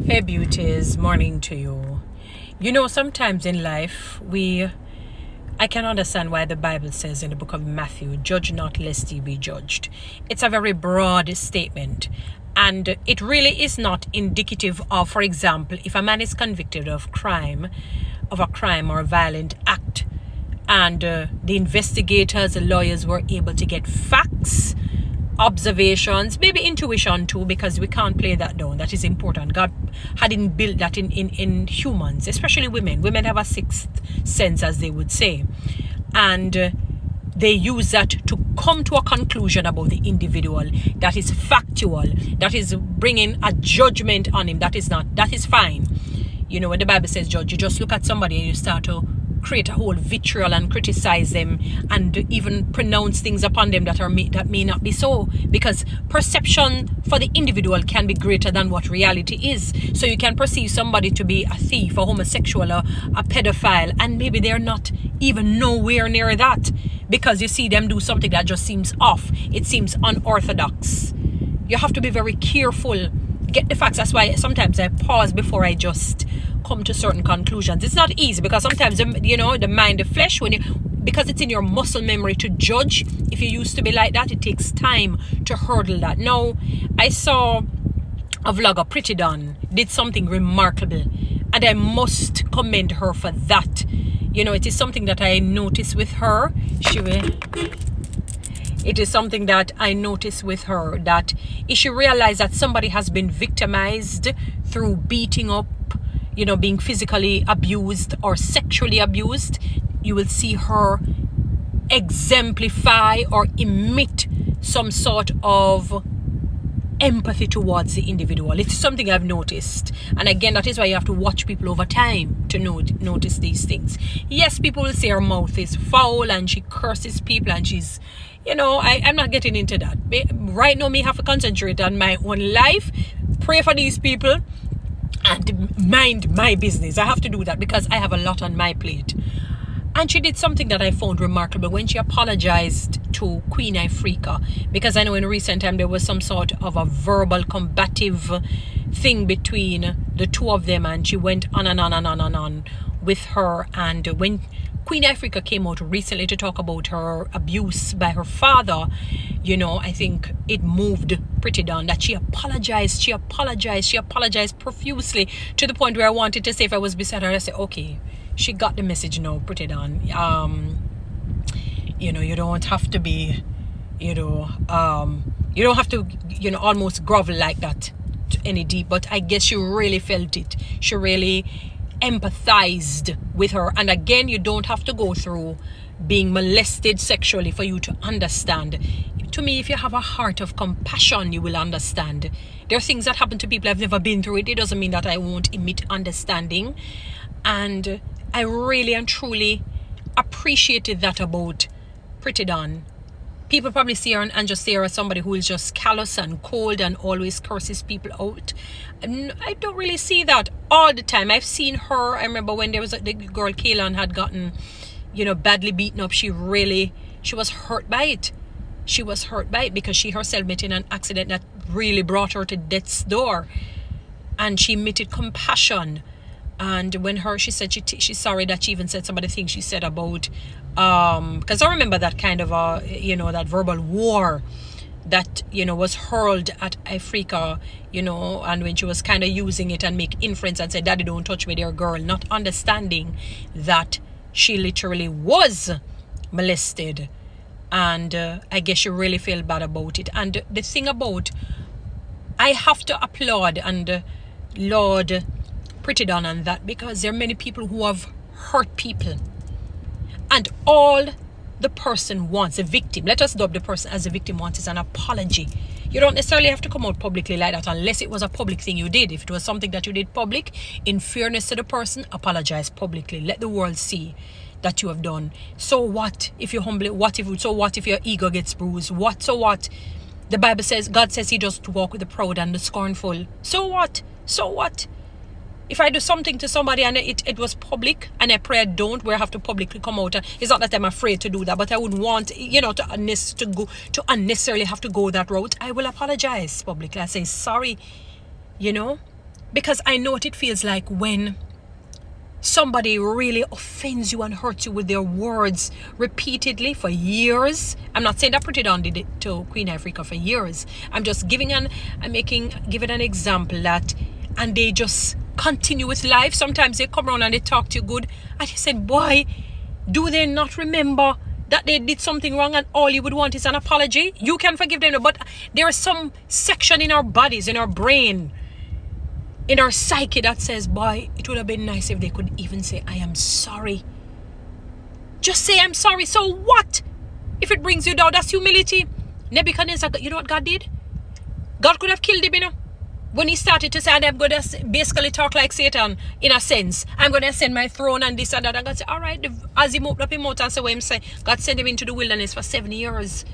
Hey beauties, morning to you. You know, sometimes in life, I can understand why the Bible says in the book of Matthew, judge not lest ye be judged. It's a very broad statement. And it really is not indicative of, for example, if a man is convicted of a crime or a violent act, and the investigators, the lawyers were able to get facts, observations, maybe intuition too, because we can't play that down. That is important. God hadn't built that in humans, especially women. Women have a sixth sense, as they would say. And they use that to come to a conclusion about the individual that is factual, that is bringing a judgment on him. That is fine. You know, when the Bible says judge, you just look at somebody and you start to create a whole vitriol and criticize them and even pronounce things upon them that may not be so, because perception for the individual can be greater than what reality is. So you can perceive somebody to be a thief, a homosexual, or a pedophile, and maybe they're not even nowhere near that, because you see them do something that just seems off. It seems unorthodox. You have to be very careful. Get the facts. That's why sometimes I pause before I just come to certain conclusions. It's not easy, because sometimes, the mind, the flesh, because it's in your muscle memory to judge. If you used to be like that, it takes time to hurdle that. Now, I saw a vlogger, PrettiDon, did something remarkable, and I must commend her for that. It is something that I noticed with her. It is something that I noticed with her, that if she realized that somebody has been victimized through beating up, being physically abused or sexually abused, you will see her exemplify or emit some sort of empathy towards the individual. It's something I've noticed. And again, that is why you have to watch people over time to notice these things. Yes, people will say her mouth is foul and she curses people and she's, I'm not getting into that. Right now, me have to concentrate on my own life, pray for these people, and mind my business. I have to do that because I have a lot on my plate. And she did something that I found remarkable when she apologized to Queen Ifrica, because I know in recent time there was some sort of a verbal combative thing between the two of them, and she went on and on and on and on with her. And when Queen Ifrica came out recently to talk about her abuse by her father, I think it moved PrettiDon that she apologized profusely, to the point where I wanted to say, if I was beside her, I said, okay, she got the message now, PrettiDon. You don't have to be, you don't have to, almost grovel like that to any deep, but I guess she really felt it. She really empathized with her. And again, you don't have to go through being molested sexually for you to understand. To me, if you have a heart of compassion, you will understand. There are things that happen to people. I've never been through it. It doesn't mean that I won't emit understanding. And I really and truly appreciated that about PrettiDon. People probably see her and just see her as somebody who is just callous and cold and always curses people out. And I don't really see that all the time. I've seen her. I remember when there was the girl Kaylin had gotten, badly beaten up. She was hurt by it. She was hurt by it because she herself met in an accident that really brought her to death's door. And she emitted compassion. And when she said she's sorry that she even said some of the things she said about, because I remember that kind of that verbal war that was hurled at Ifrica, and when she was kind of using it and make inference and said, "Daddy, don't touch me, dear girl," not understanding that she literally was molested. And I guess she really felt bad about it. And the thing about, I have to applaud and laud PrettiDon on that, because there are many people who have hurt people, and all the person wants, a victim, let us dub the person as a victim, wants is an apology. You don't necessarily have to come out publicly like that unless it was a public thing you did. If it was something that you did public, in fairness to the person, apologize publicly. Let the world see that you have done. So what if you humble it? So what if your ego gets bruised? So what? The Bible says, God says he doesn't walk with the proud and the scornful. So what? If I do something to somebody and it was public, and I pray I don't, where I have to publicly come out, it's not that I'm afraid to do that, but I wouldn't want, to unnecessarily have to go that route. I will apologize publicly. I say sorry, Because I know what it feels like when somebody really offends you and hurts you with their words repeatedly for years. I'm not saying that PrettiDon did it to Queen Ifrica for years. I'm just giving an example that, and they just continue with life. Sometimes they come around and they talk to you good, and you said, boy, do they not remember that they did something wrong and all you would want is an apology? You can forgive them, but there is some section in our bodies, in our brain, in our psyche that says, boy, it would have been nice if they could even say, I am sorry. Just say, I'm sorry. So what? If it brings you down, that's humility. Nebuchadnezzar, you know what God did? God could have killed him, you know. When he started to say, I'm going to basically talk like Satan, in a sense. I'm going to send my throne and this and that. And God said, all right. As he moved up his mouth and said what him say, God sent him into the wilderness for 7 years.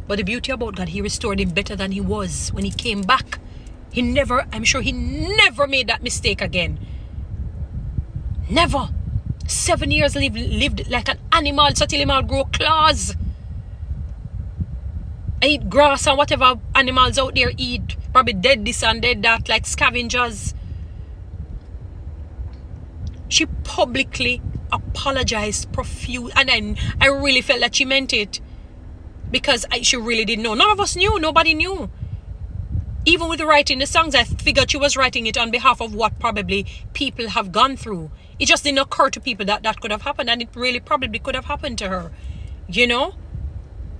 But the beauty about God, he restored him better than he was when he came back. I'm sure he never made that mistake again. Never. 7 years lived like an animal, so till him all grow claws. I eat grass and whatever animals out there eat. Probably dead this and dead that, like scavengers. She publicly apologized profusely, and then I really felt that she meant it. Because she really didn't know. None of us knew. Nobody knew. Even with writing the songs, I figured she was writing it on behalf of what probably people have gone through. It just didn't occur to people that that could have happened, and it really probably could have happened to her. You know?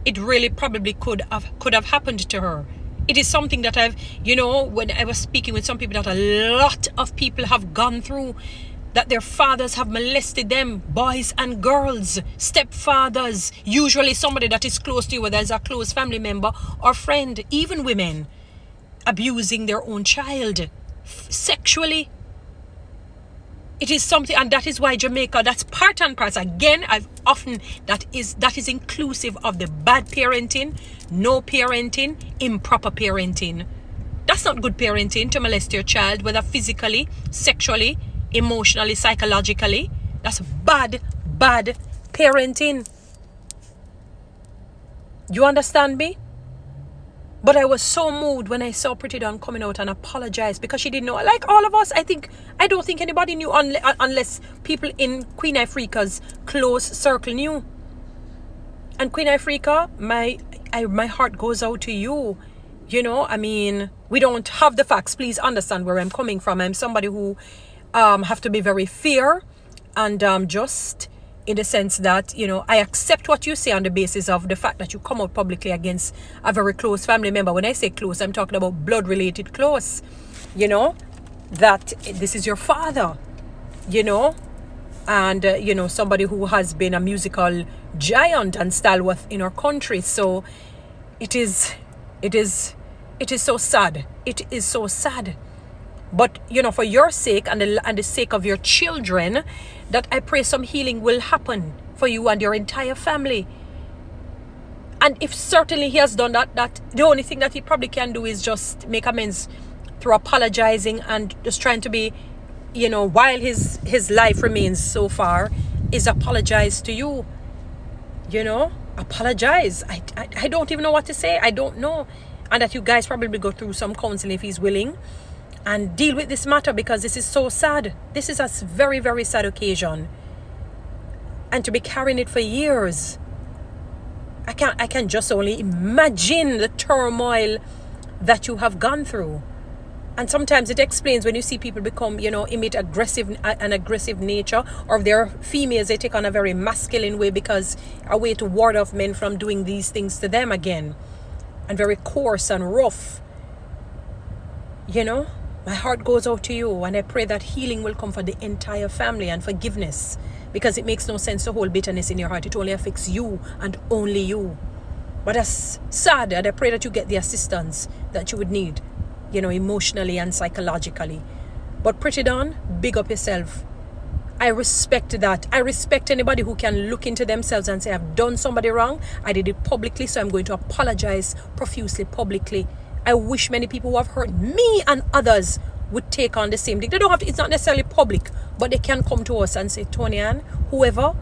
It really probably could have happened to her. It is something that when I was speaking with some people, that a lot of people have gone through, that their fathers have molested them, boys and girls, stepfathers, usually somebody that is close to you, whether it's a close family member or friend, even women, abusing their own child sexually. It is something, and that is why Jamaica, that's part and parcel. Again, that is inclusive of the bad parenting, no parenting, improper parenting. That's not good parenting, to molest your child, whether physically, sexually, emotionally, psychologically. That's bad parenting. You understand me? But I was so moved when I saw PrettiDon coming out and apologize, because she didn't know. Like all of us, I don't think anybody knew unless people in Queen Ifrica's close circle knew. And Queen Ifrica, my heart goes out to you. You know, I mean, we don't have the facts. Please understand where I'm coming from. I'm somebody who have to be very fair and just in the sense that, I accept what you say on the basis of the fact that you come out publicly against a very close family member. When I say close, I'm talking about blood-related close, that this is your father, and, somebody who has been a musical giant and stalwart in our country. So it is so sad. It is so sad. But, for your sake and the sake of your children, that I pray some healing will happen for you and your entire family. And if certainly he has done that the only thing that he probably can do is just make amends through apologizing and just trying to be, while his life remains so far, is apologize to you. Apologize. I don't even know what to say. I don't know. And that you guys probably go through some counseling if he's willing, and deal with this matter, because this is so sad. This is a very, very sad occasion. And to be carrying it for years. I can just only imagine the turmoil that you have gone through. And sometimes it explains when you see people become, emit an aggressive nature, or if they're females, they take on a very masculine way, because a way to ward off men from doing these things to them again. And very coarse and rough. My heart goes out to you, and I pray that healing will come for the entire family and forgiveness, because it makes no sense to hold bitterness in your heart. It only affects you and only you. But that's sad, and I pray that you get the assistance that you would need, emotionally and psychologically. But PrettiDon, big up yourself. I respect that. I respect anybody who can look into themselves and say, I've done somebody wrong. I did it publicly, so I'm going to apologize profusely, publicly. I wish many people who have hurt me and others would take on the same thing. They don't have to, it's not necessarily public, but they can come to us and say, Toni-Ann, whomever,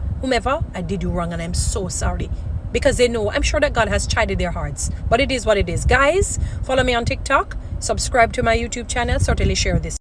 I did you wrong and I'm so sorry. Because they know, I'm sure that God has chided their hearts. But it is what it is. Guys, follow me on TikTok, subscribe to my YouTube channel, certainly share this.